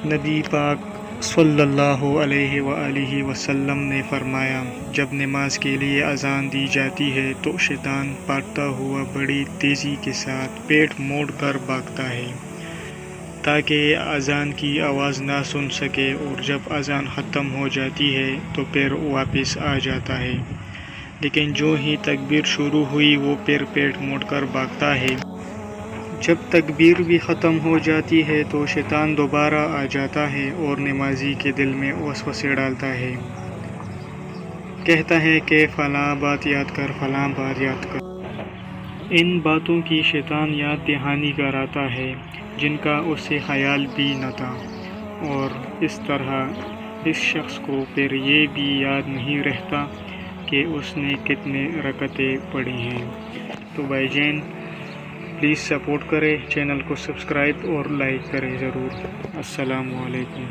نبی پاک صلی اللہ علیہ وآلہ وسلم نے فرمایا، جب نماز کے لیے اذان دی جاتی ہے تو شیطان بھاگتا ہوا بڑی تیزی کے ساتھ پیٹ موڑ کر بھاگتا ہے تاکہ اذان کی آواز نہ سن سکے، اور جب اذان ختم ہو جاتی ہے تو پھر واپس آ جاتا ہے، لیکن جو ہی تکبیر شروع ہوئی وہ پھر پیٹ موڑ کر بھاگتا ہے۔ جب تکبیر بھی ختم ہو جاتی ہے تو شیطان دوبارہ آ جاتا ہے اور نمازی کے دل میں وسوسے ڈالتا ہے، کہتا ہے کہ فلاں بات یاد کر، فلاں بات یاد کر۔ ان باتوں کی شیطان یاد دہانی کراتا ہے جن کا اسے خیال بھی نہ تھا، اور اس طرح اس شخص کو پھر یہ بھی یاد نہیں رہتا کہ اس نے کتنے رکعتیں پڑھی ہیں۔ تو بھائی جان پلیز سپورٹ کریں، چینل کو سبسکرائب اور لائک کریں ضرور۔ السلام علیکم۔